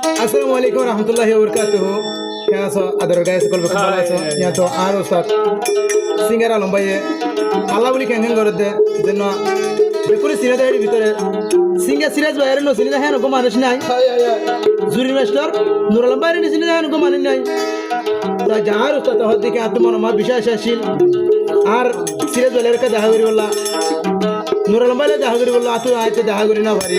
আসসালামু আলাইকুম রহমতুল্লাহি ওয়া বারাকাতুহু কেমন আছো আদর গাইস কল ভালো আছো ইয়া তো আর ওস্তাদ সিঙ্গার আলম ভাই আল্লাহ বলি কেন করে দে যেন বেকুরি সিনেদার ভিতরে সিঙ্গার সিরাজ ভাইয়ের নো সিনেদা হ্যাঁ গো মানুষ নাই জুরি মাস্টার নুর আলম ভাইয়ের সিনেদা হ্যাঁ গো মানুষ নাই তা যার ওস্তাদ হদিকে আত্মমন মা বিশেষ আসিল আর সিরাজ ভাইয়ের কা দেখা করি বললা নুর আলম ভাইয়ের দেখা করি বললা আতো আইতে দেখা করি না ভারি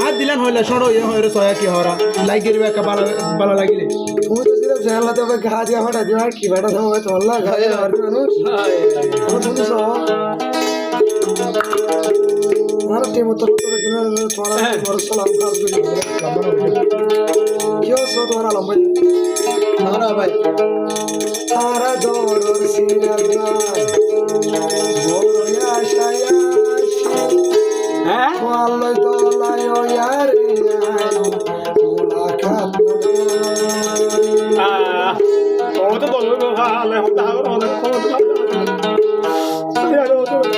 আর দিলান হইলা সড়ো ইয়ে হইরে সয়া কি হরা লাইগির বেকা ভালো লাগিলে वो तो सिर्फ जानला तो घा दिया हटा दिया की बैठा था वो तो अल्लाह घा दिया और अनुष और तुम सो हमारा टीम तो किना थोड़ा और सलाम खास भी क्यों सो तुम्हारा लंबा हमारा भाई तारा जोर और सीना बोलो या शाया हैं वालो तो लायो यार मुलाकात Todo todo lo vale, onda onda onda. Ya lo todo.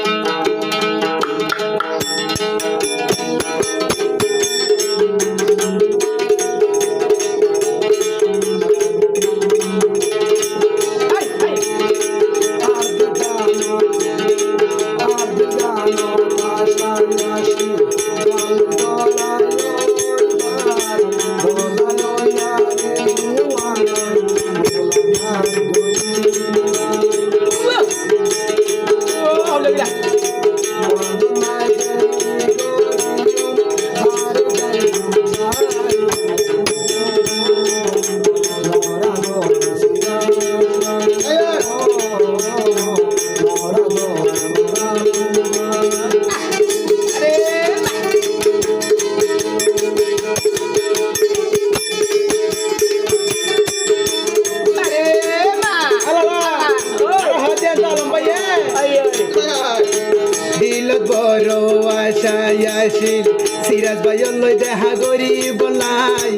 বড় আশায় আসিল সিরাজ ভাইয়ের লই দেখা করি বলাই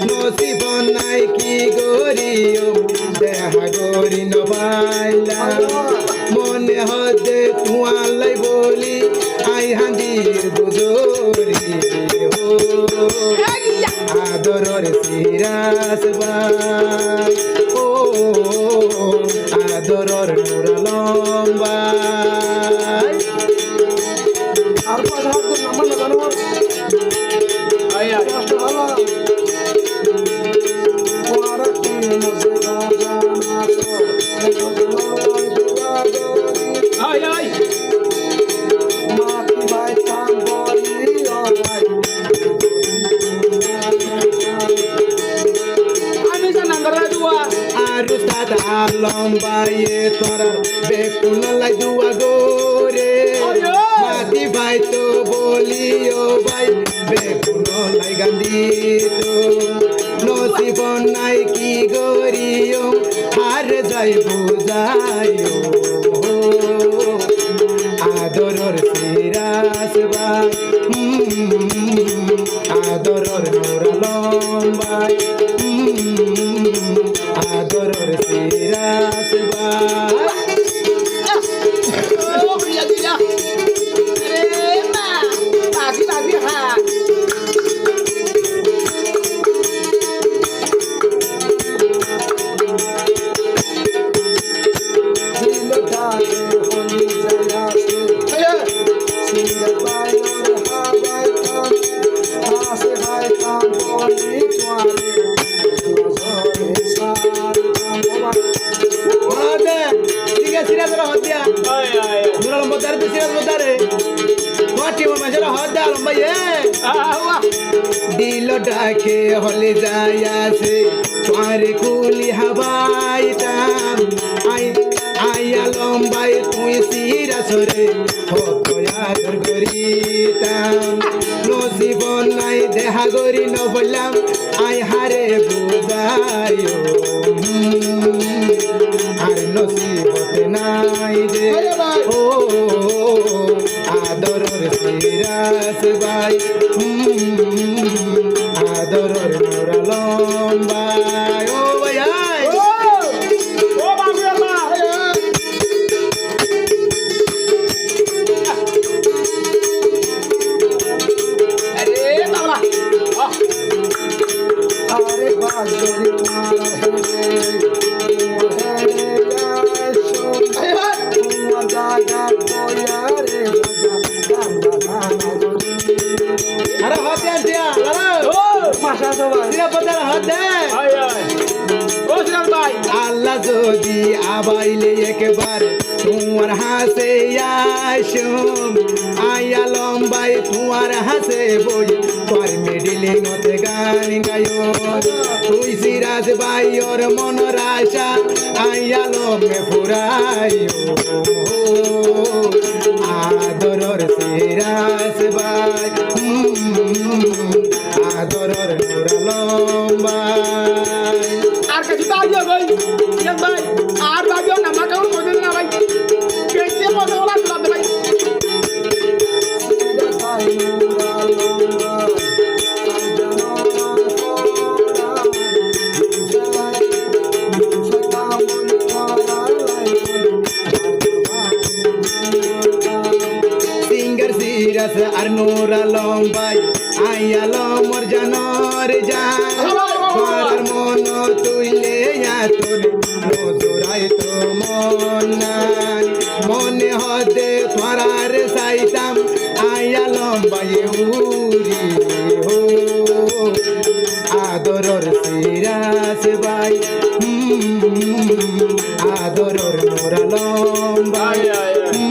নসিব নাই কি গরিও দেখা করি নবাইলা মনে হতে তোমার লাই বলি আই হান্দির বুজরি আদরের সিরাজ ভাই ও আদরের নুর আলম ভাই আর পাঁচ হাত নাম্বার লাগানো আয় আয় ভালো ওরা কি মুঝে জানা আয় আয় মাটি ভাই কাম বলি ও ভাই আমি জানা গলা দুয়া আর উস্তাদ আলম ভাইয়ে তোরা বেকুন লাই দুয়া গোরে মাটি ভাই তো বলিও ভাই বেকুন লাই গান্ধী তো নসিব নাই কি গরিও আর যাই বুঝাইও আদরর সিরাজ ভাই আদরর নুর আলম ভাই আদরর সিরাজ ভাই দিল ডাকে হলে যায় আছে তোমার কুলি হাবাইতাম আইয়া লম্বাই তুই সিরাসরে হতয়াদর করিতাম নসিব নাই দেখা করি ন বললাম আই হারে বুঝাইও আর নসিবতে নাই যে ও আদরর সিরাজ ভাই আদরর নুর আলম ভাই ও ভাই ও বাবু আল্লাহ আরে বাবা যদি তোমার তোমার জায়গা কয়ারে আরে হাত দে দিয়া লালা মাসা সবাই সিরা পদার হাত দে আয় আয় ও সিরাজ ভাই আল্লাহ যদি আবাইলে একবার তোমার হাসে আসুম আয়া লম্বাই তোমার হাসে বই তোর মিডিলিং হতে গান গায়ো তুই সিরাজ ভাই ওর মনের আশা আয়া লমে ফুরাইও আদরর সিরাজ ভাই আদরর নুর লম্বাই আর কিছু তাইও ভাই সিরাজ ভাই আর ভাবিও না মাকাও মনে না ভাই কেসে মনে ওলা দিলাম ভাই সিঙ্গার সিরাস আর নূর আলম ভাই আইয়ালো মোর জানর জান তোর মন তুইলে তোর নজরাই তো মন নাই মনে হতে তোরার সাইতাম আইয়ালম ভাই উরি হো আদরর সিরাস ভাই আদরর নূর আলম ভাই আয় আয়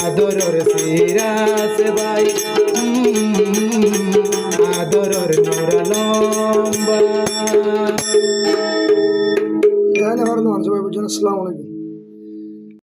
আদরর সিরাস ভাই আদরর নূর আলম ভাই গানে ভালো মানুষ ভাই বুঝছেন আসসালামু আলাইকুম